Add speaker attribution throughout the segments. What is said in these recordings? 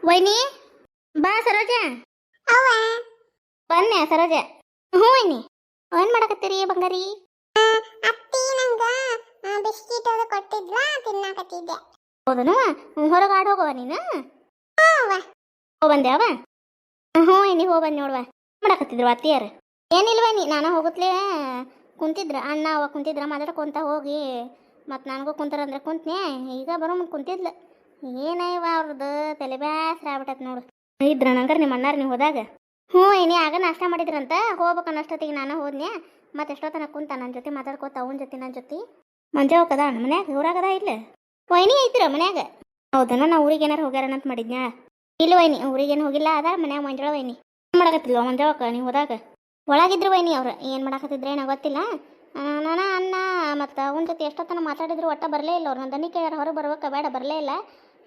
Speaker 1: ವೈನಿ ಬಾ ಸರೋಜ.
Speaker 2: ಅವ್ವ
Speaker 1: ಬನ್ನೆ ಸರೋಜ. ಹ್ಞೂ ವೈನಿ, ಏನ್ ಮಾಡಕತ್ತೀರಿ ಬಂಗಾರಿ?
Speaker 2: ಅತ್ತಿ ನಂಗ ಬಿಸ್ಕಿಟ್ ಅದು ಕೊಟ್ಟಿದ್ಲ ತಿನ್ನಾಕತ್ತಿದ್ದೆ.
Speaker 1: ಹೌದನು? ಹೊರಗೆ ಆಡ್ ಹೋಗವ ನೀನು?
Speaker 2: ಅವ್ವ
Speaker 1: ಬಂದೆ ಅವ? ಹ್ಞೂ ವೈನಿ ಬಂದು ನೋಡುವ. ಮಾಡಕತ್ತಿದ್ರು ಅತ್ತಿಯಾರ? ಏನಿಲ್ಲ ವೈನಿ, ನಾನು ಹೋಗುತ್ತಲೇ ಕುಂತಿದ್ರ ಅಣ್ಣ ಅವ ಕುಂತಿದ್ರ ಮಾತಾಡ್ಕೊಂತ ಹೋಗಿ ಮತ್ತು ನನಗೂ ಕುಂತಾರಂದ್ರೆ ಕುಂತ್ನೆ. ಈಗ ಬರೋ ಮುಂದೆ ಕುಂತಿದ್ಲ. ಏನಯ್ಯವ ಅವ್ರದ್ದು ತಲೆ ಬ್ಯಾಸ್ರ ಆಗ್ಬಿಟ್ಟತ್ ನೋಡು. ಇದ್ರ ನಂಗಾರ ನಿಮ್ಮ ಅಣ್ಣಾರ ನೀವು ಹೋದಾಗ? ಹ್ಞೂ ಏನಿ ಆಗ ನಾಷ್ಟ ಮಾಡಿದ್ರಂತ ಹೋಗ್ಬೇಕು ಅನ್ನೋಷ್ಟೊತ್ತಿಗೆ ನಾನು ಹೋದ್ನೆ. ಮತ್ತೆ ಎಷ್ಟೊತ್ತನ ಕುಂತ ನನ್ನ ಜೊತೆ ಮಾತಾಡ್ಕೋತ ಅವನ ಜೊತೆ ನನ್ನ ಜೊತೆ. ಮಂಜಾವಕ್ಕದ ಮನ್ಯಾಗ ಊರಾಗದ ಇಲ್ಲ? ವೈನಿ ಐತ್ರ ಮನ್ಯಾಗ. ಹೌದನ? ನಾ ಊರಿಗೆ ಏನಾರು ಹೋಗ್ಯಾರನಂತ ಮಾಡಿದ್ನ್ಯಾ? ಇಲ್ಲ ವೈನಿ, ಊರಿಗೇನು ಹೋಗಿಲ್ಲ. ಅದ ಮನ್ಯಾಗ ಮಂಜಾಳ ವೈನಿ. ಏನು ಮಾಡಕತ್ತಿಲ್ವ ಮಂಜಾವಕ್ಕ ನೀವು ಹೋದಾಗ? ಒಳಗಿದ್ರು ವೈನಿ ಅವ್ರು. ಏನು ಮಾಡಕತ್ತಿದ್ರೆ ಏನೋ ಗೊತ್ತಿಲ್ಲ. ನಾನು ಅಣ್ಣ ಮತ್ತು ಅವನ ಜೊತೆ ಎಷ್ಟೊತ್ತನ ಮಾತಾಡಿದ್ರು ಒಟ್ಟ ಬರಲೇ ಇಲ್ಲ ಅವ್ರು. ನನ್ನ ದನಿ ಕೇಳ್ಯಾರ ಹೊರಗೆ ಬರ್ಬೇಕ ಬೇಡ, ಬರಲೇ ಇಲ್ಲ.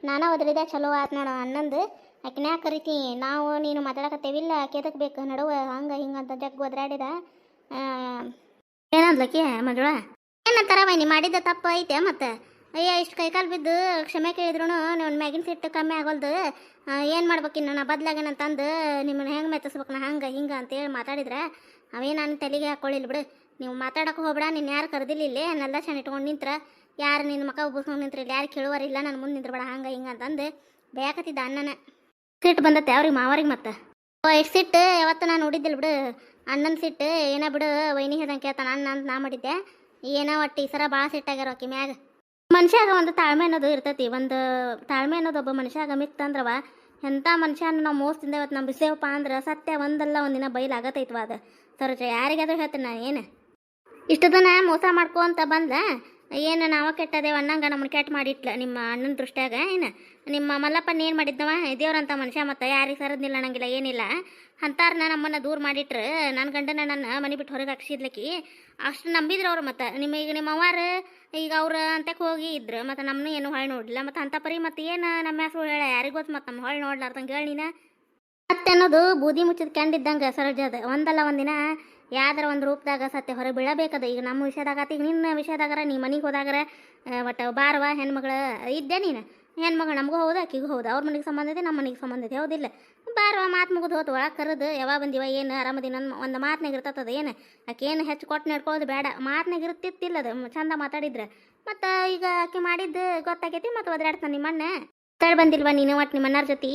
Speaker 1: ನಾನು ಒದರಿದೆ ಚಲೋ ಆತು ನೋಡು ಅಣ್ಣಂದು. ಆಕಿನ್ಯಾಕ ಕರಿತಿ, ನಾವು ನೀನು ಮಾತಾಡಕತ್ತೇವಿಲ್ಲ, ಆಕೆದಕ್ಕೆ ಬೇಕು ನಡುವೆ ಹಂಗೆ ಹಿಂಗೆ ಅಂತ ಜಗ್ಗು ಒದರಾಡಿದ. ಏನಂದ್ಲಕ್ಕಿ ಮಂಜುಳ? ಏನಂತಾರ ವೈನಿ, ಮಾಡಿದ್ದ ತಪ್ಪು ಐತೆ ಮತ್ತೆ. ಅಯ್ಯ ಇಷ್ಟು ಕೈಕಾಲು ಬಿದ್ದು ಕ್ಷಮೆ ಕೇಳಿದ್ರು ನೀವು ಮ್ಯಾಗಿನ ಸಿಟ್ಟು ಕಮ್ಮಿ ಆಗೋಲ್ದು. ಏನು ಮಾಡ್ಬೇಕಿನ್ನು ನಾ ಬದ್ಲಾಗೇನಂತಂದು ನಿಮ್ಮನ್ನ ಹೆಂಗೆ ಮೆತ್ತಿಸ್ಬೇಕು ನಾ ಹಂಗೆ ಹಿಂಗೆ ಅಂತೇಳಿ ಮಾತಾಡಿದ್ರೆ ಅವೇ ನಾನು ತಲೆಗೆ ಹಾಕ್ಕೊಳ್ಳಿಲ್ಲ ಬಿಡು. ನೀವು ಮಾತಾಡೋಕೆ ಹೋಗ್ಬೇಡ, ನಿನ್ನ ಯಾರು ಕರೆದಿಲ್ಲ ಇಲ್ಲೇ ನೆಲ್ಲ ಚೆನ್ನ ಇಟ್ಕೊಂಡು ನಿಂತ್ರ ಯಾರು ನಿನ್ನ ಮಕ್ಕ ಉಬ್ಬಿಸ್ಕೊಂಡು ನಿಂತ್ರಿ ಇಲ್ಲಿ ಯಾರು ಕೇಳುವರಿಲ್ಲ, ನನ್ನ ಮುಂದೆ ನಿಂದ್ರಬೇಡ ಹಂಗೆ ಹಿಂಗೆ ಅಂತಂದು ಬೇಕತ್ತಿದ್ದ ಅಣ್ಣನ. ಸಿಟ್ಟು ಬಂದತ್ತೆ ಅವ್ರಿಗೆ ಮಾವರಿಗೆ ಮತ್ತೆ. ಎಷ್ಟು ಸಿಟ್ಟು ಯಾವತ್ತು ನಾನು ನೋಡಿದ್ದಿಲ್ಲ ಬಿಡು. ಅಣ್ಣನ ಸಿಟ್ಟು ಏನೋ ಬಿಡು, ವೈನಿ ಹೇಳ್ದಂಗೆ ಕೇಳ್ತಾನೆ ಅಣ್ಣ ಅಂತ ನಾ ಮಾಡಿದ್ದೆ. ಏನೋ ಒಟ್ಟು ಈ ಸರ ಭಾಳ ಸಿಟ್ಟಾಗ್ಯಾರ ಆಕಿ ಮ್ಯಾಗ. ಮನುಷ್ಯಾಗ ಒಂದು ತಾಳ್ಮೆ ಅನ್ನೋದು ಇರ್ತೈತಿ. ಒಂದು ತಾಳ್ಮೆ ಅನ್ನೋದು ಒಬ್ಬ ಮನುಷ್ಯಾಗ ಮಿತ್ತಂದ್ರವ ಎಂಥ ಮನುಷ್ಯನ ನಾವು ಮೋಸದಿಂದ ಇವತ್ತು ನಮ್ಮ ಬಿಸೇವಪ್ಪ ಅಂದ್ರೆ ಸತ್ಯ ಒಂದಲ್ಲ ಒಂದಿನ ಬೈಲಾಗತ್ತೈತ್ವ ಅದು. ಸರೋಜ ಯಾರಿಗಾದ್ರೂ ಹೇಳ್ತೀನಿ ನಾನು. ಏನು ಇಷ್ಟು ದಿನ ಮೋಸ ಮಾಡ್ಕೊಂತ ಬಂದ ಏನು ನಾವು ಕೆಟ್ಟದೇವ ಅನ್ನಂಗೆ ನಮ್ಮನ್ನು ಕೆಟ್ಟ ಮಾಡಿಟ್ಲ ನಿಮ್ಮ ಅಣ್ಣನ ದೃಷ್ಟ್ಯಾಗ. ಏನು ನಿಮ್ಮ ಮಲ್ಲಪ್ಪನ ಏನು ಮಾಡಿದ್ದವ ದೇವ್ರಂಥ ಮನುಷ್ಯ ಮತ್ತು ಯಾರಿಗೆ ಸರದ್ನಿಲ್ಲ ಅನ್ನಂಗಿಲ್ಲ ಏನಿಲ್ಲ ಅಂತಾರನ್ನ ನಮ್ಮನ್ನು ದೂರ ಮಾಡಿಟ್ರು. ನನ್ನ ಗಂಡನ ನನ್ನ ಮನೆ ಬಿಟ್ಟು ಹೊರಗೆ ಹಾಕ್ಸಿದ್ಲಕ್ಕಿ ಅಷ್ಟು ನಂಬಿದ್ರು ಅವ್ರು. ಮತ್ತು ನಿಮಗೆ ನಿಮ್ಮ ಅವ್ವಾರು ಈಗ ಅವ್ರು ಅಂತಕ್ಕೆ ಹೋಗಿ ಇದ್ರು ಮತ್ತು ನಮ್ಮನ್ನು ಏನು ಹೊಳೆ ನೋಡಲಿಲ್ಲ. ಮತ್ತು ಅಂಥ ಪರಿ ಮತ್ತು ಏನು ನಮ್ಮ ಹೆಸರು ಹೇಳ ಯಾರಿಗೆ ಗೊತ್ತು ಮತ್ತು ನಮ್ಮ ಹೊಳೆ ನೋಡ್ಲಾರ್ದಂಗೆ ಹೇಳಿ ನೀನು. ಮತ್ತೆ ಅನ್ನೋದು ಬೂದಿ ಮುಚ್ಚಿದ ಕೆಂಡಿದ್ದಂಗೆ ಸರೋಜದ ಒಂದಲ್ಲ ಒಂದಿನ ಯಾವ್ದಾರ ಒಂದು ರೂಪದಾಗ ಸತ್ಯ ಹೊರಗೆ ಬೀಳಬೇಕದ. ಈಗ ನಮ್ಮ ವಿಷಯದಾಗ ಈಗ ನಿನ್ನ ವಿಷಯದಾಗರ ನೀ ಮನೆಗೆ ಹೋದಾಗರ ಒಟ್ಟು ಬಾರವ ಹೆಣ್ಮಗಳು ಇದ್ದೆ ನೀನು. ಹೆಣ್ಮಗಳು ನಮಗೂ ಹೌದು ಆಕಿಗೂ ಹೌದು. ಅವ್ರ ಮನೆಗೆ ಸಂಬಂಧ ಇದೆ, ನಮ್ಮ ಮನೆಗೆ ಸಂಬಂಧ ಇದೆ, ಹೌದಿಲ್ಲ? ಬಾರವ ಮಾತು ಮುಗಿದು ಹೋತು ಒಳಗೆ ಕರೆದು ಯಾವಾಗ ಬಂದಿವ ಏನು ಆರಾಮದಿನ ಒಂದು ಮಾತನಾಗ ಇರ್ತದ. ಏನು ಆಕೆ ಏನು ಹೆಚ್ಚು ಕೊಟ್ಟು ನಡ್ಕೊಳ್ಳೋದು ಬೇಡ, ಮಾತನಾಗ ಇರ್ತಿತ್ತಿಲ್ಲ ಅದು ಚಂದ ಮಾತಾಡಿದ್ರೆ. ಮತ್ತು ಈಗ ಆಕೆ ಮಾಡಿದ್ದು ಗೊತ್ತಾಗೈತಿ ಮತ್ತು ಒದರಾಡ್ತಾನೆ ನಿಮ್ಮ ಅಣ್ಣ. ಮಾತಾಡಿ ಬಂದಿಲ್ವ ನೀನು ಒಟ್ಟು ನಿಮ್ಮ ಅಣ್ಣರ ಜೊತೆ?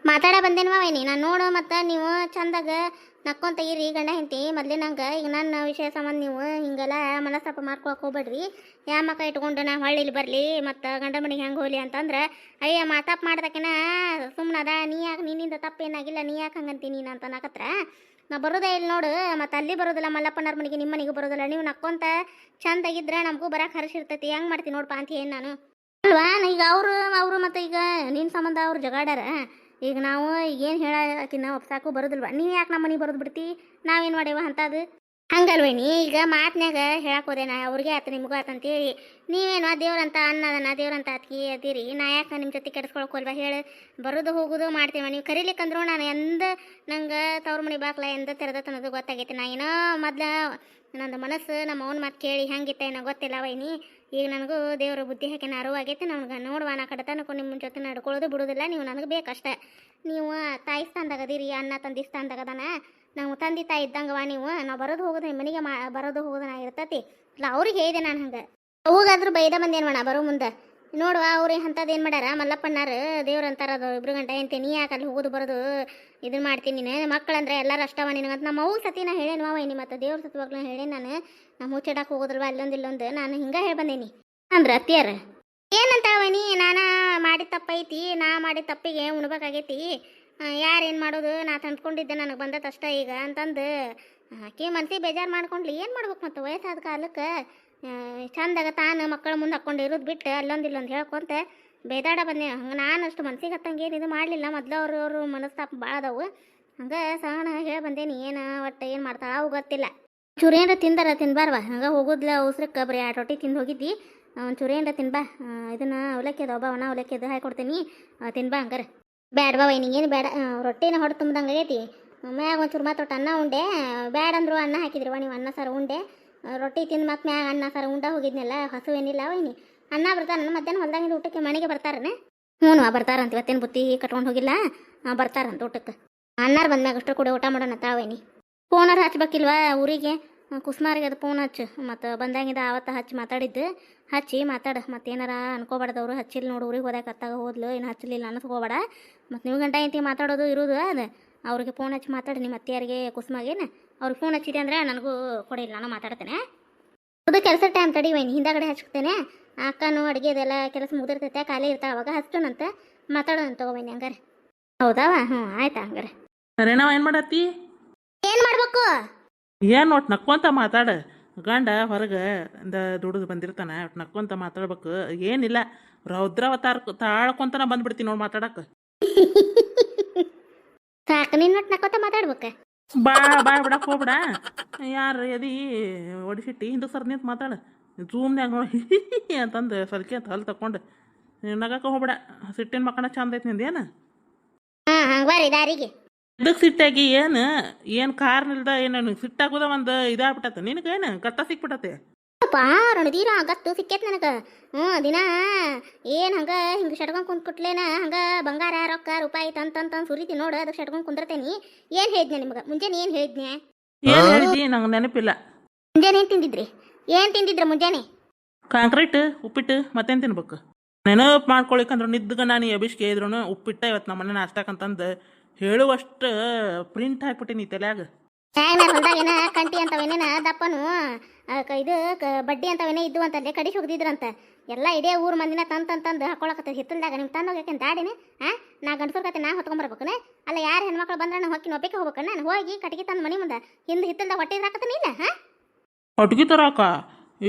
Speaker 1: ಮಾತಾಡ ಬಂದೇನ್ವ ವೈನಿ ನಾನು ನೋಡು. ಮತ್ತು ನೀವು ಚಂದಾಗ ನಕ್ಕೊಂತ ಇರಿ ಗಂಡ ಹೆಂಡತಿ ಮೊದಲೇ ನಂಗೆ. ಈಗ ನನ್ನ ವಿಷಯ ಸಂಬಂಧ ನೀವು ಹಿಂಗೆಲ್ಲ ಮನಸ್ತಾಪ ಮಾಡ್ಕೊಳಕ್ಕೆ ಹೋಗ್ಬೇಡ್ರಿ. ಯಾ ಮಕ್ಕ ಇಟ್ಕೊಂಡು ನಾ ಹೊಳ್ಳಿಲಿ ಬರಲಿ ಮತ್ತು ಗಂಡ ಮನೆಗೆ ಹೆಂಗೆ ಹೋಗ್ಲಿ ಅಂತಂದ್ರೆ ಅಯ್ಯ ಮಾತಾಪ್ ಮಾಡ್ದಕ್ಕೆನ ಸುಮ್ಮನದ ನೀ ಯಾಕೆ ನಿನ್ನಿಂದ ತಪ್ಪೇನಾಗಿಲ್ಲ ನೀ ಯಾಕೆ ಹಂಗಂತೀನಿ ನೀನು ಅಂತ ನಾಕತ್ರ ನಾ ಬರೋದೇ ಇಲ್ಲಿ ನೋಡು. ಮತ್ತು ಅಲ್ಲಿ ಬರೋದಿಲ್ಲ ಮಲ್ಲಪ್ಪನವ್ರ ಮನೆಗೆ ನಿಮ್ಮ ಮನೆಗೂ ಬರೋದಿಲ್ಲ. ನೀವು ನಕ್ಕೊಂತ ಚಂದಾಗಿದ್ರೆ ನಮಗೂ ಬರೋಕೆ ಹರಿಸಿರ್ತೈತಿ. ಹೆಂಗೆ ಮಾಡ್ತೀನಿ ನೋಡಪ್ಪ ಅಂತ ಏನು ನಾನು ಅಲ್ವಾ? ಈಗ ಅವರು ಮತ್ತು ಈಗ ನಿನ್ನ ಸಂಬಂಧ ಅವ್ರು ಜಗಾಡ್ಯಾರ. ಈಗ ನಾವು ಏನು ಹೇಳಕಿನ್ನ ಒಪ್ಸಾಕು ಬರೋದಿಲ್ವ? ನೀ ಯಾಕೆ ನಮ್ಮ ಮನೆಗೆ ಬರೋದು ಬಿಡ್ತಿ? ನಾವೇನು ಮಾಡೇವ ಅಂತದು ಹಂಗಲ್ವೇನಿ? ಈಗ ಮಾತನ್ಯಾಗ ಹೇಳಕ್ಕೆ ಹೋದೆ ನಾ ಅವ್ರಿಗೆ ಆಯ್ತು ನಿಮಗೂ ಆಯ್ತು ಅಂತೇಳಿ ನೀವೇನು ದೇವ್ರಂತ ಅನ್ನದನ ದೇವ್ರಂತ ಅತ್ಕಿ ಅದಿರಿ. ನಾ ಯಾಕೆ ನಿಮ್ಮ ಜೊತೆ ಕೆಡಿಸ್ಕೊಳಕೋಲ್ವ ಹೇಳಿ ಬರೋದು ಹೋಗೋದು ಮಾಡ್ತೀವ. ನೀವು ಕರೀಲಿಕ್ಕಂದ್ರೂ ನಾನು ನಂಗೆ ತವ್ರ ಮನೆ ಬಾಕ್ಲ ಎಂದ ತೆರೆದತ್ತ ಅನ್ನೋದು ಗೊತ್ತಾಗೈತಿ. ನಾ ಏನೋ ಮೊದ್ಲು ನಂದು ಮನಸ್ಸು ನಮ್ಮ ಅವ್ನ ಮಾತು ಕೇಳಿ ಹೆಂಗಿತ್ತ ಏನೋ ಗೊತ್ತಿಲ್ಲ ವೈನಿ. ಈಗ ನನಗೂ ದೇವ್ರ ಬುದ್ಧಿ ಹಾಕಿ ಅರಿವಾಗೈತಿ. ನನಗೆ ನೋಡುವ ನಾ ಕಡೆ ತನಕ ನಿಮ್ಮ ಜೊತೆ ನಡ್ಕೊಳ್ಳೋದು ಬಿಡೋದಿಲ್ಲ. ನೀವು ನನಗೆ ಬೇಕಷ್ಟೆ. ನೀವು ತಾಯಿ ಸ್ಥಾನದಾಗದಿರಿ, ಅಣ್ಣ ತಂದಿ ಸ್ಥಾನದಾಗದಾನ. ನಾವು ತಂದೆ ತಾಯಿ ಇದ್ದಂಗವ ನೀವು. ನಾವು ಬರೋದು ಹೋಗೋದು ನಿಮ್ಮ ಮನೆಗೆ ಬರೋದು ಹೋಗೋದು ನಾ ಇರ್ತೈತಿ ಇಲ್ಲ ಅವ್ರಿಗೆ ಹೇಳಿದೆ ನಾನು. ಹಂಗೆ ಹೋಗಾದ್ರೂ ಬೈದ ಬಂದೇನು ಮಾಡ ಬರೋ ಮುಂದೆ ನೋಡುವ. ಅವ್ರಿಗೆ ಅಂಥದ್ದು ಏನು ಮಾಡ್ಯಾರ ಮಲ್ಲಪ್ಪಣ್ಣಾರು ದೇವ್ರು ಅಂತಾರದು ಇಬ್ರು ಗಂಟೆ ಅಂತೆ. ನೀ ಯಾಕೆ ಅಲ್ಲಿ ಹೋಗೋದು ಬರೋದು ಇದನ್ನ ಮಾಡ್ತೀನಿ ನೀನು ಮಕ್ಕಳಂದ್ರೆ ಎಲ್ಲರೂ ಅಷ್ಟವ ನಿನಗಂತ ನಮ್ಮ ಅವ್ವ ಸತಿ ನಾ ಹೇಳೇನು ವೈನಿ. ಮತ್ತು ದೇವ್ರ ಸತ್ವಾಗ್ಲೂ ಹೇಳೇನು ನಾನು. ನಮ್ಮ ಮುಚ್ಚಿಡಕ್ಕೆ ಹೋಗೋದಿಲ್ವ ಅಲ್ಲೊಂದಿಲ್ಲೊಂದು ನಾನು ಹಿಂಗೆ ಹೇಳಿ ಬಂದೇನಿ ಅಂದ್ರೆ ಅತ್ತಿಯಾರ ಏನಂತ ವೈನಿ. ನಾನು ಮಾಡಿದ ತಪ್ಪೈತಿ, ನಾ ಮಾಡಿದ ತಪ್ಪಿಗೆ ಉಣ್ಬೇಕಾಗೈತಿ. ಯಾರೇನು ಮಾಡೋದು ನಾ ತಂದ್ಕೊಂಡಿದ್ದೆ ನನಗೆ ಬಂದತ್ತಷ್ಟ ಈಗ ಅಂತಂದು ಆಕೆ ಮನ್ಸಿಗೆ ಬೇಜಾರು ಮಾಡ್ಕೊಂಡ್ಲಿ. ಏನು ಮಾಡ್ಬೇಕು ಮತ್ತು ವಯಸ್ಸಾದ ಕಾಲಕ್ಕೆ ಚಂದಾಗ ತಾನು ಮಕ್ಕಳ ಮುಂದೆ ಹಾಕ್ಕೊಂಡು ಇರೋದು ಬಿಟ್ಟು ಅಲ್ಲೊಂದಿಲ್ಲೊಂದು ಹೇಳ್ಕೊಂತ ಬೇದಾಡ ಬಂದೆ. ಹಂಗೆ ನಾನು ಅಷ್ಟು ಮನ್ಸಿಗೆ ಹತ್ತಂಗೆ ಏನು ಇದು ಮಾಡಲಿಲ್ಲ. ಮೊದಲು ಅವರು ಮನಸ್ತಾಪ ಭಾಳ ಅದಾವು. ಹಂಗೆ ಸಹನ ಹೇಳಿ ಬಂದೇನಿ. ಏನು ಒಟ್ಟು ಏನು ಮಾಡ್ತಾಳ ಅವು ಗೊತ್ತಿಲ್ಲ. ಚೂರು ಏನರ ತಿಂದಾರ ತಿನ್ಬಾರ್ವ. ಹಂಗೆ ಹೋಗೋದ್ಲ ಅವಸರಕ್ಕೆ ಬರೀ 2 ರೊಟ್ಟಿ ತಿಂದು ಹೋಗಿದ್ದಿ. ಒಂದು ಚೂರು ಏನರ ತಿನ್ಬಾ. ಇದನ್ನು ಅವಲಕ್ಕಿ ಅದ ಒಬ್ಬ ಒಣ ಅವಲಕ್ಕಿ ಅದು ಹಾಕೊಡ್ತೀನಿ ತಿನ್ಬಾ. ಹಂಗಾರೆ ಬ್ಯಾಡ್ಬಾ ವೈನಿ ಏನು ಬೇಡ. ರೊಟ್ಟಿನ ಹೊಡೆ ತುಂಬ್ದಂಗೆ ಆಗೈತಿ. ಮ್ಯಾಗ ಒಂಚೂರು ಮಾತು ಒಟ್ಟು ಅನ್ನ ಉಂಡೆ. ಬ್ಯಾಡ ಅಂದ್ರು ಅನ್ನ ಹಾಕಿದ್ರಿವ ನೀವು. ಅನ್ನ ಸಾರು ಉಂಡೆ ರೊಟ್ಟಿ ತಿಂದು ಮತ್ತೆ ಮ್ಯಾಗ ಅನ್ನ ಸಾರು ಉಂಡ ಹೋಗಿದ್ನಲ್ಲ. ಹಸು ಏನಿಲ್ಲ ವೈನಿ. ಅನ್ನ ಬರ್ತಾರ ಮಧ್ಯಾಹ್ನ ಹೊಲ್ದಾಗಿಂದ ಊಟಕ್ಕೆ ಮನೆಗೆ ಬರ್ತಾರನ? ಹ್ಞೂ ಬರ್ತಾರಂತ ಇವತ್ತೇನು ಬುತ್ತಿ ಕಟ್ಕೊಂಡು ಹೋಗಿಲ್ಲ ಬರ್ತಾರಂತ ಊಟಕ್ಕೆ ಅಣ್ಣಾರು ಬಂದ್ಮ್ಯಾಗ ಅಷ್ಟರ ಕೂಡ ಊಟ ಮಾಡೋಣ ತಾವೇನಿ ಫೋನಾರು ಹಚ್ಬೇಕಿಲ್ವಾ ಊರಿಗೆ ಕುಸ್ಮಾರಿಗೆ ಅದು ಫೋನ್ ಹಚ್ಚು ಮತ್ತು ಬಂದಾಗಿಂದ ಆವತ್ತು ಹಚ್ಚಿ ಮಾತಾಡಿದ್ದು ಹಚ್ಚಿ ಮಾತಾಡು ಮತ್ತೇನಾರ ಅನ್ಕೋಬಾರ್ದವ್ರು ಹಚ್ಚಿಲ್ಲ ನೋಡು ಊರಿಗೆ ಹೋದಾಗ ಅತ್ತಾಗ ಹೋದ್ಲು ಏನು ಹಚ್ಚಲಿಲ್ಲ ಅನ್ನಿಸ್ಕೋಬೇಡ ಮತ್ತು ನೀವು ಗಂಟ ಐತಿ ಮಾತಾಡೋದು ಇರೋದು ಅದು ಅವ್ರಿಗೆ ಫೋನ್ ಹಚ್ಚಿ ಮಾತಾಡಿ ನಿಮ್ಮ ಅತ್ತೆಯರಿಗೆ ಕುಸ್ಮಾಗೇನು ಅವ್ರಿಗೆ ಫೋನ್ ಹಚ್ಚಿದೆ ಅಂದರೆ ನನಗೂ ಕೊಡಿಲ್ಲ ನಾನು ಮಾತಾಡ್ತೇನೆ ಅದು ಕೆಲಸ ಟೈಮ್ ತಡಿವೈನಿ ಹಿಂದಾಗಡೆ ಹಚ್ತೇನೆ ಅಕ್ಕನು ಅಡುಗೆದೆಲ್ಲ ಕೆಲಸ ಮುಗಿದಿರ್ತೈತೆ ಖಾಲಿ ಇರ್ತಾವೆ ಅವಾಗ ಹಚ್ಚೋಣಂತ ಮಾತಾಡೋಣ ತಗೋಬೈನಿ ಹಂಗಾರೆ ಹೌದಾವ ಹ್ಞೂ ಆಯ್ತಾ ಹಂಗಾರೆ
Speaker 3: ಸರೇನವ ಏನು ಮಾಡತ್ತಿ
Speaker 1: ಏನು ಮಾಡ್ಬೇಕು
Speaker 3: ಏನು ಒಟ್ಟು ನಕ್ಕೊಂತ ಮಾತಾಡ ಗಂಡ ಹೊರಗೆ ದುಡಿದು ಬಂದಿರ್ತಾನೆ ಒಟ್ಟು ನಕ್ಕೊಂತ ಮಾತಾಡ್ಬೇಕು ಏನಿಲ್ಲ ರೌದ್ರಾವತಾರ ತಾಳ್ಕೊಂತನ ಬಂದ್ಬಿಡ್ತೀನಿ ನೋಡಿ ಮಾತಾಡಕ್ಕೆ
Speaker 1: ಸಾಕು ನಿನ್ನ ಒಟ್ಟು ನಕ್ಕೋತ ಮಾತಾಡ್ಬೇಕು
Speaker 3: ಬಾ ಬಾ ಬಿಡಕ್ಕೆ ಹೋಗ್ಬಿಡ ಯಾರು ಎದಿ ಒಡಿಸಿಟ್ಟಿ ಹಿಂದೆ ಸರ್ ನಿಂತು ಮಾತಾಡ ಜೂಮ್ನ್ಯಾಗ ನೋಡಿ ಅಂತಂದು ಸಲ್ಕೆ ಅಂತ ಹಲ್ ತಕೊಂಡು ನಗಕ್ಕೆ ಹೋಗ್ಬಿಡ ಸಿಟ್ಟಿನ ಮಕ್ಕಳ ಚಂದ ಐತಿ ನಿಂದು ಏನು
Speaker 1: ಹಾಂ ಹಾಂ ಬರ್ರಿ ದಾರಿಗೆ
Speaker 3: ಇದಕ್ಕೆ ಸಿಟ್ಟಾಗಿ ಏನು ಕಾರ್ನಿಲ್ದ ಏನು ಸಿಟ್ಟಾಗೋದ ಒಂದು ಇದಾಗ್ಬಿಟ್ಟತ್ತೆ ನಿನಗೇನು ಕಟ್ಟ ಸಿಕ್ಬಿಟ್ಟತೆ
Speaker 1: ರಣದೀರ ಗತ್ತು ಸಿಕ್ಕೇತ್ ನನಗೆ ದಿನ ಏನು ಹಂಗೆ ಹಿಂಗೆ ಶಟ್ಕೊಂಡು ಕುಂತ್ಕೊಟ್ಲೇನ ಹಂಗೆ ಬಂಗಾರ ರೊಕ್ಕ ರೂಪಾಯಿ ತಂತಂತ ಸುರಿತಿ ನೋಡು ಅದಕ್ಕೆ ಶಟ್ಕೊಂಡು ಕುಂದಿರ್ತೇನೆ ಏನು ಹೇಳಿದ್ನೆ ನಿಮ್ಗೆ ಮುಂಜಾನೆ ಏನು ಹೇಳಿದ್ನೆ
Speaker 3: ಏನು ಹೇಳಿದ್ದಿ ನಂಗೆ ನೆನಪಿಲ್ಲ
Speaker 1: ಮುಂಜಾನೆ ಏನು ತಿಂದಿದ್ರಿ ಮುಂಜಾನೆ
Speaker 3: ಕಾಂಕ್ರೀಟ್ ಉಪ್ಪಿಟ್ಟು ಮತ್ತೇನು ತಿನ್ಬೇಕು ನೆನಪು ಮಾಡ್ಕೊಳಿಕಂದ್ರೆ ನಿದ್ಗ ನಾನು ಎಬಿಸ್ಗೆ ಇದ್ರು ಉಪ್ಪಿಟ್ಟ ಇವತ್ತು ನಮ್ಮ ಮನೆ ನಾಷ್ಟಾಕಂತಂದು ಹೇಳುವಷ್ಟು ಪ್ರಿಂಟ್ ಹಾಕ್ಬಿಟ್ಟಿನಿ ತಲ್ಯಾಗ
Speaker 1: ನಾನು ಹೊಲ್ದಾಗೇನ ಕಂಟಿ ಅಂತವೇನೇನ ದಪ್ಪನು ಇದು ಬಡ್ಡಿ ಅಂತವೇನೇ ಇದ್ದು ಅಂತಲ್ಲೇ ಕಡಿಸಿ ಹೋಗ್ದಿದ್ರಂತ ಎಲ್ಲ ಇಡೇ ಊರು ಮಂದಿನ ತಂದು ಹಾಕೊಳಕತ್ತ ಹಿತ್ತಲ್ದಾಗ ನಿಮ್ಮ ತಂದು ಹೋಗ್ಯಾಕೆ ದಾಡಿನ ನಾ ಗಂಡಸೂರ್ ಕತೆ ನಾ ಹೊತ್ಕೊಂಬರ್ಬೇಕನ ಅಲ್ಲ ಯಾರು ಹೆಣ್ಮಕ್ಳು ಬಂದ್ರೆ ನಾನು ಹೊಕ್ಕಿ ಒಪ್ಪಿಗೆ ಹೋಗ್ಬೇಕನ್ನ ನಾನು ಹೋಗಿ ಕಟ್ಟಿಗೆ ತಂದು ಮನೆ ಮುಂದೆ ಹಿಂದೆ ಹಿತ್ತಲ್ದಾಗ ಹೊಟ್ಟೆ ಹಾಕತ್ತೇನೆ ಇಲ್ಲ
Speaker 3: ಅಡ್ಗಿ ತರಾಕ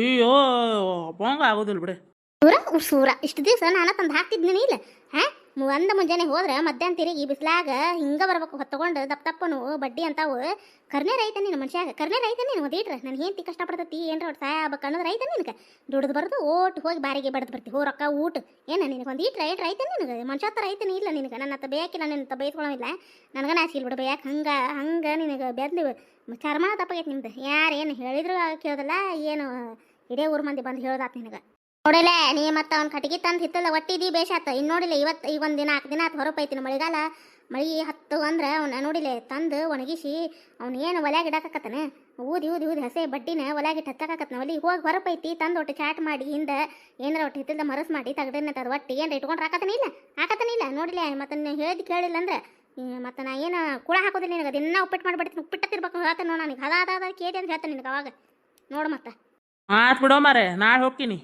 Speaker 3: ಅಯ್ಯೋ ಬಂಗ ಆಗೋದಿಲ್ಲ ಬಿಡು
Speaker 1: ಸೂರ ಇಷ್ಟು ದಿವಸ ನಾನು ತಂದು ಹಾಕ್ತಿದ್ನಿ ಇಲ್ಲ ಒಂದ ಮುಂಜಾನೆ ಹೋದ್ರೆ ಮಧ್ಯಾಹ್ನ ತಿರುಗಿ ಬಿಸ್ಲಾಗ ಹಿಂಗೆ ಬರ್ಬೇಕು ಹೊತ್ತಕೊಂಡು ದಪ್ಪನು ಬಡ್ಡಿ ಅಂತಾವು ಕರ್ನೇ ರೈತ ನೀನು ಮನುಷ್ಯಾಗ ಕರ್ನೇ ರೈತ ನೀನು ಒಂದೀಟ್ರೆ ನಾನು ಹೆಂಡತಿ ಕಷ್ಟಪಡ್ತತಿ ಏನ್ರ ಒಟ್ಟು ಸಹಾಯ ಆಗ್ಬೇಕು ಅನ್ನೋದು ರೈತ ನಿನಗೆ ದುಡ್ದು ಬರೋದು ಓಟ್ ಹೋಗಿ ಬಾರಿಗೆ ಬಡ್ದು ಬರ್ತಿ ರೊಕ್ಕ ಊಟ ಏನು ನಿನಗೆ ಒಂದೀಟ್ರೆ ರೈತ ನಿನಗೆ ಮನುಷ್ಯ ಹತ್ರ ರೈತನೇ ಇಲ್ಲ ನಿನಗೆ ನನ್ನ ಹತ್ರ ಬೇಕಿಲ್ಲ ನನ್ನ ಹತ್ರ ಬೈಸ್ಕೊಳ್ಳೋದಿಲ್ಲ ನನಗೆ ನಾಚಿಲ್ ಬಿಡು ಬೇಯಕ್ಕೆ ಹಂಗೆ ನಿನಗೆ ಬೆದ್ಲಿ ಚರ್ಮ ತಪ್ಪಾಗೈತೆ ನಿಮ್ದು ಯಾರು ಏನು ಹೇಳಿದ್ರು ಕೇಳೋದಲ್ಲ ಏನು ಇಡೇ ಊರು ಮಂದಿ ಬಂದು ಹೇಳ್ದಾತ್ ನಿನಗೆ ನೋಡಿಲ್ಲ ನೀ ಮತ್ತೆ ಅವ್ನ ಕಟ್ಟಿಗೆ ತಂದು ಹಿತ್ತಲ್ಲ ಒಟ್ಟಿದಿ ಬೇಷಾತ ಇನ್ನು ನೋಡಿಲ್ಲ ಇವತ್ತು ಈಗ ಒಂದು 4 ದಿನ ಆತು ಹೊರಪೈತಿನ ಮಳೆಗಾಲ ಮಳೆ ಹತ್ತು ಅಂದ್ರೆ ಅವನ ನೋಡಿಲ್ಲ ತಂದು ಒಣಗಿಸಿ ಅವ್ನು ಏನು ಒಲ್ಯಾಗ ಇಡಾಕತ್ತನ ಊದಿ ಹಸೆ ಬಡ್ಡಿನ ಒಲ್ಯಾಗಿಟ್ಟು ಹಚ್ಚಾಕತ್ತನ ಒಲಿ ಹೋಗಿ ಹೊರಪೈತಿ ತಂದು ಒಟ್ಟು ಚಾಟ್ ಮಾಡಿ ಹಿಂದೆ ಏನಾರ ಒಟ್ಟು ಹಿತ್ತಲ್ದ ಮರಸ್ ಮಾಡಿ ತೆಗ್ದಿನ ಅದು ಒಟ್ಟು ಏನು ಇಟ್ಕೊಂಡು ಹಾಕತ್ತನಿಲ್ಲ ನೋಡಿಲ್ಲ ಮತ್ತೆ ನೀನು ಹೇಳಿದ್ ಕೇಳಿಲ್ಲ ಅಂದ್ರೆ ಮತ್ತೆ ನಾ ಏನು ಕುಳ ಹಾಕೋದಿಲ್ಲ ನಿನಗೆ ದಿನ ಉಪ್ಪಿಟ್ಟು ಮಾಡಿಬಿಡ್ತೀನಿ ಉಪ್ಪಿಟ್ಟಿರ್ಬೇಕು ಹೇಳ್ತಾನೆ ನೋಡು ನನಗೆ ಅದಾದ ಕೇಳಿ ಅಂತ ಹೇಳ್ತಾನೆ ನಿನಗೆ ಅವಾಗ ನೋಡು ಮತ್ತೆ
Speaker 3: ಆತ್ ಬಿಡೋ ಮಾರೆ ನಾಳೆ ಹೋಗ್ತೀನಿ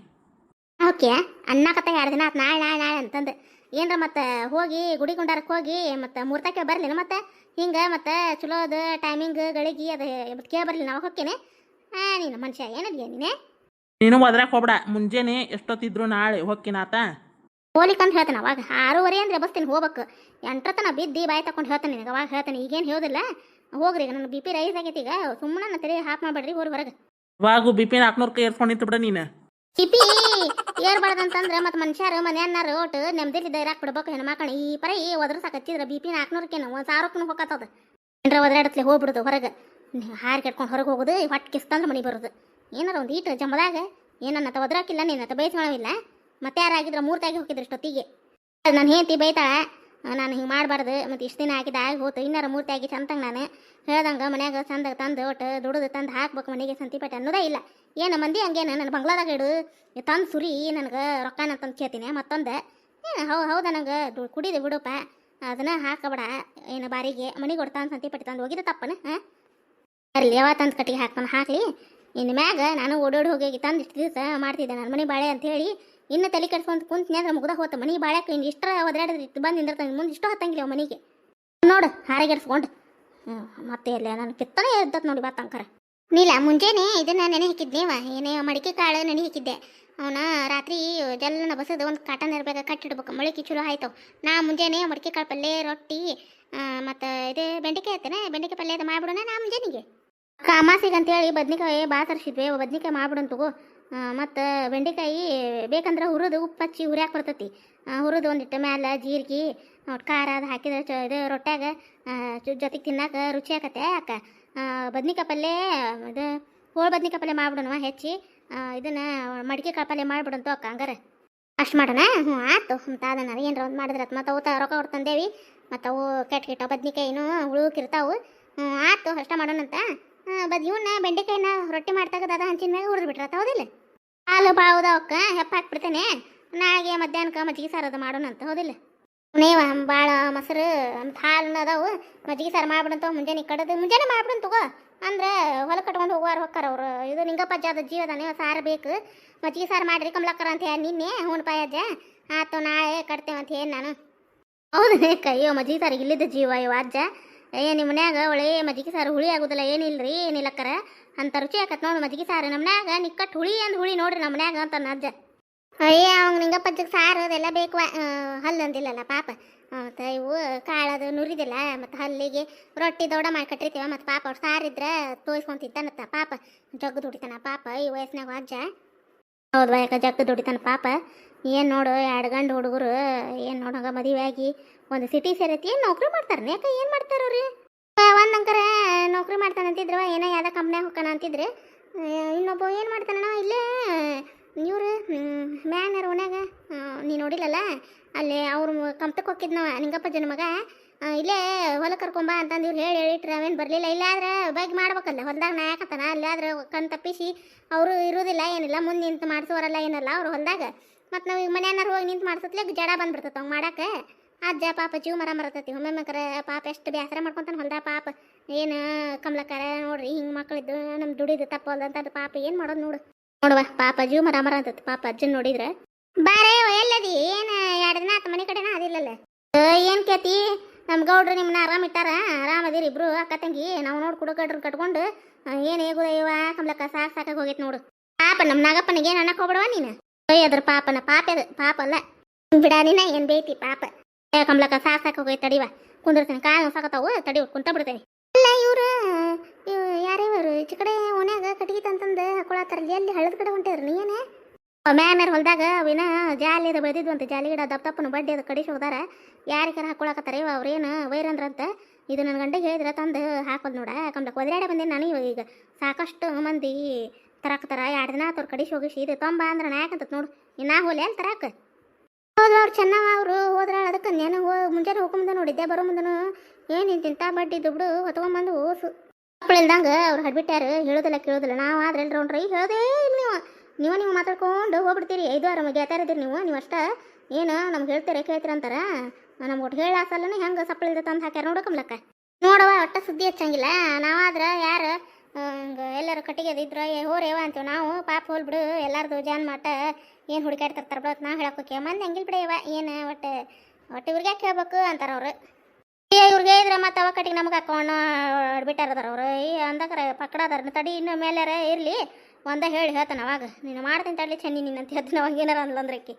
Speaker 1: ಓಕೆ ಅನ್ನಕತ್ತ 2 ದಿನ ಆತು ನಾಳೆ ಅಂತಂದು ಏನರ ಮತ್ತೆ ಹೋಗಿ ಗುಡಿ ಗುಂಡಾರಕ್ಕೆ ಹೋಗಿ ಮತ್ತೆ ಮೂರ್ತಕ್ಕೆ ಬರಲಿಲ್ಲ ಮತ್ತೆ ಹಿಂಗೆ ಮತ್ತೆ ಚಲೋದು ಟೈಮಿಂಗ್ ಗಳಿಗೆ ಅದು ಕೇಳಿ ಬರಲಿಲ್ಲ ನಾವು ಹೋಗ್ತೇನೆ ನೀನು ಮನುಷ್ಯ ಏನದ್ಯ
Speaker 3: ನೀನು ಒದ್ರಾಕ್ ಹೋಗ್ಬೇಡ ಮುಂಜಾನೆ ಎಷ್ಟೊತ್ತಿದ್ರು ನಾಳೆ ಹೋಗ್ಕಿನಾತ
Speaker 1: ಹೋಲಿಕಂತ ಹೇಳ್ತಾನೆ ಅವಾಗ 6:30 ಅಂದ್ರೆ ಬಸ್ತೀನಿ ಹೋಗ್ಬೇಕು 8 ತನ ಬಿದ್ದು ಬಾಯಿ ತಕೊಂಡು ಹೇಳ್ತಾನೆ ನಿನಗೆ ಅವಾಗ ಹೇಳ್ತಾನೆ ಈಗೇನು ಹೇಳೋದಿಲ್ಲ ಹೋಗ್ರಿ ಈಗ ನನ್ನ ಬಿ ಪಿ ರೈಸ್ ಆಗೈತಿ ಈಗ ಸುಮ್ಮನೆ ನನ್ನ ತಲೆ ಹಾಪ್ ಮಾಡಬೇಡ್ರಿ ಹೊರಗೆ
Speaker 3: ಇವಾಗೂ ಬಿ ಪಿ 400 ಏರ್ಸ್ಕೊಂಡು ನಿಂತು ಬಿಡ ನೀನು
Speaker 1: ಬಿ ಪಿ ಏರ್ಬಾರ್ದಂತಂದ್ರೆ ಮತ್ತೆ ಮನುಷ್ಯರು ಮನೆಯನ್ನಾರು ಒಟ್ಟು ನೆಮ್ಮದಿಲಿದ್ದ ಇರಾಕ್ ಬಿಡ್ಬೇಕು ಹೆಣ್ಮಕ್ಳು ಈ ಪರಿ ಒದ್ರ ಸಾಕಚ್ಚಿದ್ರೆ ಬಿ ಪಿ 400 1,000 ಹೋಗತ್ತದ ಏನರ ಒದರಾಡತ್ಲೆ ಹೋಗ್ಬಿಡುದು ಹೊರಗೆ ಹಾರು ಕೆಟ್ಕೊಂಡು ಹೊರಗೆ ಹೋಗೋದು ಹೊಟ್ಟೆ ಕಿಸ್ತಂದ್ರೆ ಮನೆ ಬರೋದು ಏನಾರ ಒಂದು ಈಟು ಜಮದಾಗ ಏನನ್ನತ್ತ ಒದ್ರಾಕಿಲ್ಲ ನೀನತ್ತ ಬೈಸ್ಕೊಳ್ಳೋವಿಲ್ಲ ಮತ್ತೆ ಯಾರಾಗಿದ್ರೆ 3 ತಾಗಿ ಹೋಗಿದ್ರು ಇಷ್ಟೊತ್ತಿಗೆ ನಾನು ಹೇಳ್ತಿ ಬೈತಾಳ ನಾನು ಹಿಂಗೆ ಮಾಡಬಾರ್ದು ಮತ್ತು ಇಷ್ಟು ದಿನ ಹಾಕಿದ ಆಗಿ ಹೋತು ಇನ್ನಾರ 3 ತಾಗಿ ಚಂದಂಗೆ ನಾನು ಹೇಳ್ದಂಗೆ ಮನ್ಯಾಗ ಚಂದಾಗ ತಂದು ಒಟ್ಟು ದುಡಿದು ತಂದು ಹಾಕ್ಬೇಕು ಮನೆಗೆ ಸಂತಿಪೇಟೆ ಅನ್ನೋದೇ ಇಲ್ಲ ಏನು ಮಂದಿ ಹಂಗೇನು ನನ್ನ ಬಂಗ್ಲಾದಾಗ ಇಡು ತಂದು ಸುರಿ ನನಗೆ ರೊಕ್ಕನ ತಂದು ಕೇಳ್ತೀನಿ ಮತ್ತೊಂದು ಹೌದಾ ನಂಗೆ ಕುಡಿದು ಬಿಡುಪ್ಪ ಅದನ್ನ ಹಾಕಬೇಡ ಏನು ಬಾರಿಗೆ ಮನೆಗೆ ಕೊಡ್ತಾ ಅಂತ ಸಂತಿಪೇಟೆ ತಂದು ಹೋಗಿದ್ದು ತಪ್ಪನ ಅಲ್ಲಿ ಯಾವ ತಂದು ಕಟ್ಟಿಗೆ ಹಾಕಲಿ ಇನ್ನು ಮ್ಯಾಗ ನಾನು ಓಡೋಡಿ ಹೋಗಿ ತಂದು ಇಷ್ಟು ದಿವಸ ಮಾಡ್ತಿದ್ದೆ ನಾನು ಮನೆ ಬಾಳೆ ಅಂತೇಳಿ ಇನ್ನು ತಲೆ ಕೆಡ್ಸ್ಕೊಂತ ಕುಂತ್ನಿ ಅಂದ್ರೆ ಮುಗ್ದ ಹೋತ ಮನೆ ಬಾಳ್ಯಾಕೆ ಇನ್ನು ಇಷ್ಟರ ಒದರಾಡಿದ್ರೆ ಇಟ್ಟು ಬಂದು ನಿಂದಿರ್ತಾನೆ ಮುಂದೆ ಇಷ್ಟು ಹತ್ತಂಗಿಲ್ಲ ಮನೆಗೆ ನೋಡು ಹಾರೆಗೆಡ್ಸ್ಕೊಂಡು ಮತ್ತೆ ಎಲ್ಲ ನಾನು ಕಿತ್ತನೇ ಎದ್ದತ್ ನೋಡಿ ಬಾತಂಕರ ನೀಲ ಮುಂಜಾನೆ ಇದನ್ನ ನೆನೆ ಹಾಕಿದ್ನೇವ ಏನೇ ಮಡಿಕೆ ಕಾಳು ನೆನೆ ಹಾಕಿದ್ದೆ ಅವನ ರಾತ್ರಿ ಜಲ್ಲನ ಬಸದ ಒಂದು ಕಾಟನ್ ಇರ್ಬೇಕು ಕಟ್ಟಿಡ್ಬೇಕು ಮೊಳಕೆ ಚಲೋ ಆಯ್ತು ನಾ ಮುಂಜಾನೆ ಮಡಿಕೆ ಕಾಳು ಪಲ್ಯ ರೊಟ್ಟಿ ಮತ್ತು ಇದು ಬೆಂಡೆಕಾಯಿ ಐತೇನೆ ಬೆಂಡೆಕಾಯಿ ಪಲ್ಯ ಅದು ಮಾಡ್ಬಿಡೋಣ ನಾ ಮುಂಜಾನೆಗೆ ಅಮಾಸಿಗೆ ಅಂತೇಳಿ ಬದ್ನಿಕಾಯಿ ಬಾತರಿಸಿದ್ವಿ ಬದ್ನಿಕಾಯಿ ಮಾಡ್ಬಿಡಂತಗೋ ಮತ್ತು ಬೆಂಡೆಕಾಯಿ ಬೇಕಂದ್ರೆ ಹುರಿದು ಉಪ್ಪು ಹಚ್ಚಿ ಹುರಿಯಾಕೆ ಬರ್ತೈತಿ ಹುರಿದು ಒಂದಿಟ್ಟು ಮ್ಯಾಲೆ ಜೀರಿಗೆ ಖಾರ ಅದು ಹಾಕಿದ್ರೆ ಇದು ರೊಟ್ಯಾಗ ಜೊತೆಗೆ ತಿನ್ನಕ್ಕೆ ರುಚಿ ಆಕತ್ತೆ ಅಕ್ಕ ಬದ್ನಿಕಾಯಿ ಪಲ್ಯ ಇದು ಹೋಳು ಬದ್ನಿಕಾಯಿ ಪಲ್ಯ ಮಾಡ್ಬಿಡೋಣ ಹೆಚ್ಚಿ ಇದನ್ನು ಮಡಿಕೆ ಕಾಳು ಪಲ್ಯ ಮಾಡ್ಬಿಡಂತು ಅಕ್ಕ ಹಂಗಾರೆ ಅಷ್ಟು ಮಾಡೋಣ ಹ್ಞೂ ಆಯ್ತು ಮತ್ತು ಅದನ್ನ ಏನರ ಒಂದು ಮಾಡಿದ್ರೆ ಮತ್ತು ಅವು ರೊಕ್ಕ ಕೊಟ್ಟು ತಂದೇವಿ ಮತ್ತು ಅವು ಕೆಟ್ಟ ಬದ್ನಿಕಾಯಿನೂ ಉಳುಕಿರ್ತಾವು ಹ್ಞೂ ಆಯ್ತು ಅಷ್ಟ ಮಾಡೋಣಂತ ಇವನ್ನ ಬೆಂಡೆಕಾಯಿನ ರೊಟ್ಟಿ ಮಾಡ್ತಾಗದ ಅದು ಹಂಚಿನ ಮ್ಯಾಗ ಹುರಿದು ಬಿಟ್ರತ್ತ ಹೌದಿಲ್ಲ ಹಾಲು ಬಾವುದ ಅವಕ್ಕೆ ಹೆಪ್ಪ ಹಾಕ್ಬಿಡ್ತೇನೆ ನಾಳೆಗೆ ಮಧ್ಯಾಹ್ನಕ್ಕೆ ಮಜ್ಜಿಗೆ ಸಾರು ಅದು ಮಾಡೋಣಂತ ಹೌದಿಲ್ಲ ನೀವ ಭಾಳ ಮೊಸರು ಮತ್ತು ಹಾಲು ಅದಾವು ಮಜ್ಜಿಗೆ ಸಾರು ಮಾಡ್ಬಿಡಂತ ಮುಂಜಾನೆ ಕಡದು ಮುಂಜಾನೆ ಮಾಡ್ಬಿಡಂತ ತಗೋ ಅಂದ್ರೆ ಹೊಲ ಕಟ್ಕೊಂಡು ಹೋಗುವಾರ ಹೋಗ್ತಾರ ಅವ್ರು ಇದು ನಿಂಗಪ್ಪ ಅಜ್ಜ ಜೀವದಾನೆ ಸಾರು ಬೇಕು ಮಜ್ಜಿಗೆ ಸಾರು ಮಾಡ್ರಿ ಕಮಲಕ್ಕರ ಅಂತ ಹೇಳಿ ನಿನ್ನೆ ಹೂನ್ ಪಾಯ ಅಜ್ಜ ಆತು ನಾಳೆ ಕಟ್ತೇವೆ ಅಂತ ಹೇಳಿ ನಾನು ಹೌದು ಅಯ್ಯೋ ಮಜ್ಜಿಗೆ ಸಾರು ಇಲ್ಲಿದ್ದ ಜೀವ ಅಯ್ಯೋ ಅಜ್ಜ ನಿಮ್ಮ ಮನ್ಯಾಗ ಒಳ್ಳೆ ಮಜ್ಜಿಗೆ ಸಾರು ಹುಳಿ ಆಗುದಿಲ್ಲ ಏನಿಲ್ರಿ ಏನಿಲ್ಲಕ್ಕರ ಅಂತ ರುಚಿ ಆಕತ್ ನೋಡಿ ಮಜ್ಜಿಗೆ ಸಾರು ನಮ್ಮ ಮನ್ಯಾಗ ನಿಕ್ಕಟ್ಟು ಹುಳಿ ಅಂದ್ ಹುಳಿ ನೋಡ್ರಿ ನಮ್ಮ ಮನ್ಯಾಗ ಅಂತ ಅಜ್ಜ ಅಯ್ಯ ಅವಂಗ ನಿಂಗಪ್ಪ ಅಜ್ಜಗೆ ಸಾರು ಅದೆಲ್ಲ ಬೇಕು ಹಲ್ಲು ಅಂದಿಲ್ಲಲ್ಲ ಪಾಪ ಮತ್ತು ಇವು ಕಾಳದು ನುರಿದಿಲ್ಲ ಮತ್ತು ಹಲ್ಲಿಗೆ ರೊಟ್ಟಿ ದೊಡ್ಡ ಮಾಡಿ ಕಟ್ಟಿರ್ತೀವ ಮತ್ತು ಪಾಪ ಅವ್ರು ಸಾರಿದ್ರೆ ತೋರಿಸ್ಕೊಂತಿತ್ತಾನತ್ತ ಪಾಪ ಜಗ್ಗು ದುಡಿತಾನ ಪಾಪ ಈ ವಯಸ್ಸಿನಾಗ ಅಜ್ಜ ಹೌದು ಯಾಕೆ ಜಗ್ಗು ದುಡಿತಾನ ಪಾಪ ಏನು ನೋಡು 2 ಗಂಡು ಹುಡುಗರು ಏನು ನೋಡು ಹಂಗೆ ಮದುವೆ ಆಗಿ ಒಂದು ಸಿಟಿ ಸೇರೈತಿ ಏನು ನೌಕರಿ ಮಾಡ್ತಾರೆ ಯಾಕೆ ಏನು ಮಾಡ್ತಾರ ಅವ್ರಿ ಒಂದು ಅಂಕರ ನೌಕರಿ ಮಾಡ್ತಾನೆ ಅಂತಿದ್ರು ಏನೋ ಯಾವ್ದೋ ಕಂಪ್ನ್ಯಾಗ ಹೋಗೋಣ ಅಂತಿದ್ರು ಇನ್ನೊಬ್ಬ ಏನು ಮಾಡ್ತಾನಣ್ಣ ಇಲ್ಲೇ ಇವ್ರು ಮ್ಯಾನರ್ ಓನ್ಯಾಗ ನೀ ನೋಡಿಲ್ಲಲ್ಲ ಅಲ್ಲಿ ಅವ್ರು ಕಂಪ್ತಕ್ಕೆ ಹೋಗಿದ್ನವ ನಿಂಗಪ್ಪಜ್ಜನ ಮಗ ಇಲ್ಲೇ ಹೊಲ ಕರ್ಕೊಂಬ ಅಂತಂದು ಇವ್ರು ಹೇಳಿಟ್ರೆ ಅವೇನು ಬರಲಿಲ್ಲ ಇಲ್ಲಾದ್ರೆ ಬೈಕ್ ಮಾಡ್ಬೇಕಲ್ಲ ಹೊಲ್ದಾಗ ನಾಯಕತ್ತಾನ ಅಲ್ಲಾದ್ರೆ ಕಣ್ ತಪ್ಪಿಸಿ ಅವರು ಇರೋದಿಲ್ಲ ಏನಿಲ್ಲ ಮುಂದೆ ನಿಂತು ಮಾಡಿಸೋರಲ್ಲ ಏನಲ್ಲ ಅವ್ರು ಹೊಲ್ದಾಗ ಮತ್ತು ನಾವು ಈಗ ಮನೆಯನ್ನಾರು ಹೋಗಿ ನಿಂತು ಮಾಡಿಸತ್ಲೆ ಜಡ ಬಂದ್ಬಿಡ್ತೈತೆ ಅವ್ನು ಮಾಡಕ್ಕೆ ಅಜ್ಜ ಪಾಪ ಜೀವ ಮರತೈತಿ ಒಮ್ಮೆಮ್ಮಕರ ಪಾಪ ಎಷ್ಟು ಬೇಸರ ಮಾಡ್ಕೊತಾನೆ ಹೊಲ್ದಾಗ ಪಾಪ ಏನು ಕಮಲಕ್ಕರ ನೋಡ್ರಿ ಹಿಂಗೆ ಮಕ್ಕಳಿದ್ದು ನಮ್ಮ ದುಡಿದು ತಪ್ಪಲ್ದಂತ ಪಾಪ ಏನು ಮಾಡೋದು ನೋಡುವ ಪಾಪ ಜೀವ ಮರ ಅಂತೈತಿ ಪಾಪ ಅಜ್ಜನ್ ನೋಡಿದ್ರೆ ಬಾರೇ ಎಲ್ಲದಿ ಏನು 2 ದಿನ ಆತ ಮನೆ ಕಡೆನ ಅದಿಲ್ಲಲ್ಲ ಏನು ಕೇತಿ ನಮ್ಮ ಗೌಡ್ರು ನಿಮ್ಮನ್ನ ಆರಾಮಿಟ್ಟಾರ ಆರಾಮದಿರಿ ಇಬ್ರು ಅಕ್ಕ ತಂಗಿ ನಾವು ನೋಡಿ ಕುಡುಗಡ್ರು ಕಟ್ಕೊಂಡು ಏನು ಹೇಗುದ ಇವ ಕಮಲಕ್ಕ ಸಾಕಾಗಿ ಹೋಗೈತೆ ನೋಡು ಪಾಪ ನಮ್ಮ ನಾಗಪ್ಪನಿಗೆ ಏನು ಅನ್ನಕ್ಕೆ ಹೋಗ್ಬಿಡವ ನೀನು ಅದ್ರ ಪಾಪನ ಪಾಪ ಅದು ಪಾಪ ಅಲ್ಲ ಬಿಡ ನೀನ ಏನು ಬೇಯ್ತಿ ಪಾಪ ಕಮಲಕ್ಕ ಸಾಕಾಗಿ ಹೋಗೈತೆ ತಡಿವ ಕುಂದಿರ್ತೀನಿ ಕಾಲು ಸಾಕತ್ತಾವು ತಡಿ ಕುಂತ ಬಿಡ್ತೇನೆ ಅಲ್ಲ ಇವ್ರು ಯಾರೇವರು ಈಚೆ ಕಡೆ ಓನ್ಯಾಗ ಕಟ್ಗಿ ತಂತಂದು ಹಾಕೊಳತ್ತಾರಲ್ಲ ಎಲ್ಲಿ ಹಳ್ಳದ ಕಡೆ ಹೊಂಟಿದ್ರು ನೀನೇ ಮ್ಯಾನರ್ ಹೊಲ್ದಾಗ ಅವಿನ ಜಾಲಿ ಅದು ಬೆಳೆದಿದ್ವಂತೆ ಜಾಲಿ ಗಿಡ ದಪ್ಪನ ಬಡ್ಡಿ ಅದು ಕಡಿಸಿ ಹೋದಾರ ಯಾರಿಗಾರ ಹಾಕೊಳಕತ್ತಾರ ಇವ ಅವ್ರೇನು ವೈರಂದ್ರಂತ ಇದು ನನ್ನ ಗಂಟೆಗೆ ಹೇಳಿದ್ರೆ ತಂದು ಹಾಕೋದು ನೋಡ ಕಮ್ಲಕ್ಕೆ ಒದರಾಡೆ ಬಂದೇನೆ ನಾನು ಈಗ ಸಾಕಷ್ಟು ಮಂದಿ ತರಾಕತ್ತಾರ 2 ದಿನ ಆತವ್ರು ಕಡಿಸಿ ಹೋಗಿಸಿ ಇದು ತೊಂಬ ಅಂದ್ರೆ ನಾಯಕಂತ ನೋಡು ನಾ ಹೋಲೆ ಅಲ್ಲಿ ತರಾಕ ಹೌದು ಅವ್ರು ಚೆನ್ನವ ಅವರು ಹೋದ್ರ ಅದಕ್ಕೆ ನಾನು ಮುಂಜಾನೆ ಹೋಗ್ಕೊಂಬಂದ ನೋಡಿದ್ದೆ ಬರೋ ಮುಂದನು ಏನು ತಿಂತ ಬಡ್ಡಿ ದುಬ್ಡು ಹೊತ್ಕೊಂಬಂದು ಓಸು ಮಕ್ಕಳಿಲ್ದಂಗೆ ಅವ್ರು ಹಡ್ಬಿಟ್ಟಾರು ಹೇಳೋದಿಲ್ಲ ಕೇಳೋದಿಲ್ಲ ನಾವು ಆದ್ರೆ ಎಲ್ರು ಹೊಂಟ್ರಿ ಹೇಳೋದೇ ನೀವು ಮಾತಾಡ್ಕೊಂಡು ಹೋಗ್ಬಿಡ್ತೀರಿ 5 ಗೆಳತಾರಿದ್ದೀರಿ ನೀವು ಅಷ್ಟ ಏನು ನಮ್ಗೆ ಹೇಳ್ತೀರಿ ಕೇಳ್ತೀರ ಅಂತಾರ ನಮ್ಗೆ ಒಟ್ಟು ಹೇಳ ಸಲನೇ ಹೆಂಗೆ ಸಪ್ಪಳಿದ ತಂದು ಹಾಕ್ಯಾರ ನೋಡಕಮ್ಲಕ್ಕ ನೋಡವ ಒಟ್ಟ ಸುದ್ದಿ ಹಚ್ಚಂಗಿಲ್ಲ ನಾವಾದ್ರೆ ಯಾರು ಹಂಗೆ ಎಲ್ಲರೂ ಕಟ್ಟಿಗೆ ಇದ್ರೆ ಹೋರೇವ ಅಂತೀವಿ ನಾವು ಪಾಪ ಹೋಲ್ಬಿಡು ಎಲ್ಲಾರ್ದು ಜಾನ್ ಮಾಟ ಏನು ಹುಡುಕಾಡ್ತಿರ್ತಾರೆ ಬಿಡೋದು ನಾವು ಹೇಳೋಕೆ ಮಂದಿ ಹಂಗಿಲ್ ಬಿಡಿಯವ ಏನು ಒಟ್ಟು ಇವ್ರಿಗೆ ಕೇಳ್ಬೇಕು ಅಂತಾರೆ ಅವ್ರು ಇವ್ರಿಗೆ ಇದ್ರೆ ಮತ್ತು ಅವ ಕಟ್ಟಿಗೆ ನಮ್ಗೆ ಹಾಕೊಂಡು ಬಿಟ್ಟಾರದಾರ ಅವ್ರು ಅಂದಕ್ರ ಪಕ್ಕಡದಾರ ತಡಿ ಇನ್ನು ಮೇಲಾರ ಇರಲಿ ಒಂದ ಹೇಳಿ ಹೇಳ್ತಾನೆ ಅವಾಗ ನೀನು ಮಾಡ್ತೀನಿ ತಡ್ಲಿ ಚೆನ್ನಿ ನೀನಂತ ಹೇಳ್ತೀನಿ ಅವಾಗ ಏನಾರ ಅಂದ್ಲಂದ್ರಕ್ಕೆ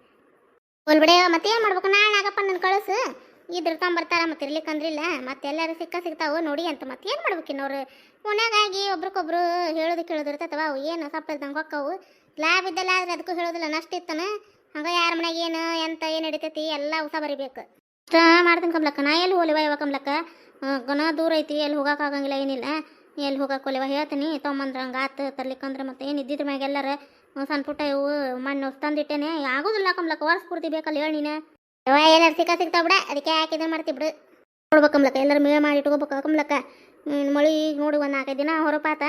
Speaker 1: ಹೋಲ್ಬಿಡೆ ಮತ್ತೆ ಏನು ಮಾಡ್ಬೇಕು ನಾಳೆ ಆಗಪ್ಪ ನನ್ನ ಕಳಿಸು ಇದ್ರ ತೊಂಬರ್ತಾರ ಮತ್ತೆ ಇರ್ಲಿಕ್ಕೆ ಅಂದ್ರಿಲ್ಲ ಮತ್ತೆ ಎಲ್ಲರೂ ಸಿಗ್ತಾವು ನೋಡಿ ಅಂತ ಮತ್ತೆ ಏನು ಮಾಡ್ಬೇಕು ಇನ್ನೋರು ಮನ್ಯಾಗಾಗಿ ಒಬ್ರಿಗೊಬ್ರು ಹೇಳೋದು ಕೇಳೋದಿರ್ತೈತವ ಅವು ಏನು ಸಪ್ಪಲ್ದಂಗೆ ಹೊಕ್ಕವು ಲಾಭ ಇದ್ದಲ್ಲ ಆದ್ರೆ ಅದಕ್ಕೂ ಹೇಳೋದಿಲ್ಲ ನಷ್ಟ ಇತ್ತಾನ ಹಂಗೆ ಯಾರ ಮನೆಗೆ ಏನು ಎಂತ ಏನು ನಡಿತೈತಿ ಎಲ್ಲ ಉಸ ಬರಿಬೇಕು ಅಷ್ಟ ಮಾಡ್ತೀನಿ ಕಮ್ಲಕ್ಕ ನಾ ಎಲ್ಲಿ ಹೋಲಿವ ಇವ ಕಮ್ಲಕ್ಕ ಗನ ದೂರ ಐತಿ ಎಲ್ಲಿ ಹೋಗೋಕ್ಕಾಗಂಗಿಲ್ಲ ಏನಿಲ್ಲ ಎಲ್ಲಿ ಹೋಗಕ್ಕೆ ಹೋಲಿವ ಹೇಳ್ತೀನಿ ತೊಗೊಂಬಂದ್ರೆ ಹಂಗೆ ಆತು ತರ್ಲಿಕ್ಕಂದ್ರೆ ಮತ್ತೆ ಏನು ಇದ್ದಿದ್ರ ಮ್ಯಾಗ ಎಲ್ಲಾರ ಸಣ್ಣ ಪುಟ್ಟ ಇವು ಮಣ್ಣು ತಂದಿಟ್ಟೇನೆ ಆಗೋದಿಲ್ಲ ಕಮ್ಲಕ್ಕ ವರ್ಷ ಪೂರ್ತಿ ಬೇಕಲ್ಲ ಹೇಳಿ ನೀನು ಯವ ಏನಾರು ಸಿಗ್ತಾವ ಬಿಡ ಅದಕ್ಕೆ ಯಾಕೆ ಮಾಡ್ತಿ ಬಿಡು ನೋಡ್ಬೇಕು ಕಮ್ಲಕ್ಕ ಎಲ್ಲರೂ ಮೇಳ ಮಾಡಿ ಇಟ್ಕೋಬೇಕು ಕಮ್ಲಕ್ಕ ಮಳಿ ನೋಡಿ ಒಂದು 4-5 ದಿನ ಹೊರಪಾತ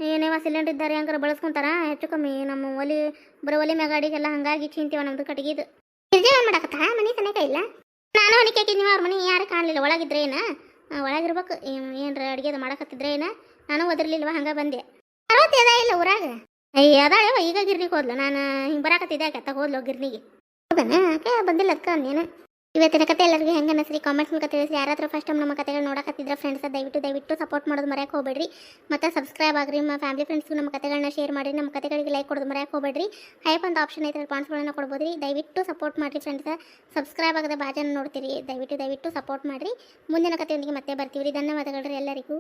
Speaker 1: ಏನೇವ ಸಿಲಿಂಡರ್ ಇದ್ದಾರೆ ಹಂಗಾರ ಬಳಸ್ಕೊಂತಾರ ಹೆಚ್ಚು ಕಮ್ಮಿ ನಮ್ಮ ಒಲಿ ಮ್ಯಾಗ ಅಡಿಗೆಲ್ಲ ಹಂಗಾಗಿ ಚಿಂತೀವ ನಮ್ದು ಕಟ್ಟಿಗಿದು ಏನು ಮಾಡಕತ್ತ ಮನೆ ತನಕ ಇಲ್ಲ ನಾನು ಹೊಲಿಕೆ ಹಾಕಿದ್ನಿ ಅವ್ರ ಮನೆ ಯಾರು ಕಾಣಲಿಲ್ಲ ಒಳಗಿದ್ರೆ ಏನ ಒಳಗಿರ್ಬೇಕು ಏನ್ರ ಅಡುಗೆದು ಮಾಡಕತ್ತಿದ್ರೆ ಏನ ನಾನು ಒದರ್ಲಿಲ್ವ ಹಂಗೆ ಬಂದೆ ಅದ ಇಲ್ಲ ಊರಾಗ ಅಯ್ಯ ಅದಾಳೆವ ಈಗ ಗಿರ್ನಿಗೆ ಹೋದ್ಲು ನಾನು ಹಿಂಗೆ ಬರಾಕತ್ತಿದ್ದೆ ಆಕೆ ಹೋದ್ಲು ಗಿರ್ನಿಗೆ ಹೌದಾನ ಆಕೆ ಬಂದಿಲ್ಲ ಅದಕ್ಕೆ ಅಂದೇನು ಇವತ್ತಿನ ಕತೆ ಎಲ್ಲರಿಗೂ ಹೆಂಗೆ ಅನ್ನಿಸ್ರಿ ಕಾಮೆಂಟ್ಸ್ ಮೂಲಕ ತಿಳಿಸಿ ಯಾರಾದರೂ ಫಸ್ಟ್ ಟೈಮ್ ನಮ್ಮ ಕತೆಗಳು ನೋಡಕತ್ತಿದ್ರೆ ಫ್ರೆಂಡ್ಸ್ ದಯವಿಟ್ಟು ಸಪೋರ್ಟ್ ಮಾಡೋದು ಮರೆಯಕ್ಕೆ ಹೋಗ್ಬೇಡ್ರಿ ಮತ್ತು ಸಬ್ಸ್ಕ್ರೈಬ್ ಆಗ್ರಿ ನಿಮ್ಮ ಫ್ಯಾಮಿಲಿ ಫ್ರೆಂಡ್ಸ್ಗೂ ನಮ್ಮ ಕತೆಗಳನ್ನ ಶೇರ್ ಮಾಡಿ ನಮ್ಮ ಕತೆಗಳಿಗೆ ಲೈಕ್ ಕೊಡೋದು ಮರೆಯಕ್ಕೆ ಹೋಗ್ಬೇಡ್ರಿ ಹೈಪ್ ಅಂತ ಆಪ್ಷನ್ ಐತೆ ಪಾಯಿಂಟ್ಸ್ಗಳನ್ನ ಕೊಡ್ಬೋದು ರೀ ದಯವಿಟ್ಟು ಸಪೋರ್ಟ್ ಮಾಡಿರಿ ಫ್ರೆಂಡ್ಸ್ ಸಬ್ಸ್ಕ್ರೈಬ್ ಆಗದೆ ಬಾಜನ ನೋಡ್ತೀರಿ ದಯವಿಟ್ಟು ಸಪೋರ್ಟ್ ಮಾಡಿರಿ ಮುಂದಿನ ಕತೆಯೊಂದಿಗೆ ಮತ್ತೆ ಬರ್ತೀವಿ ರೀ ಧನ್ಯವಾದಗಳು ರೀ ಎಲ್ಲರಿಗೂ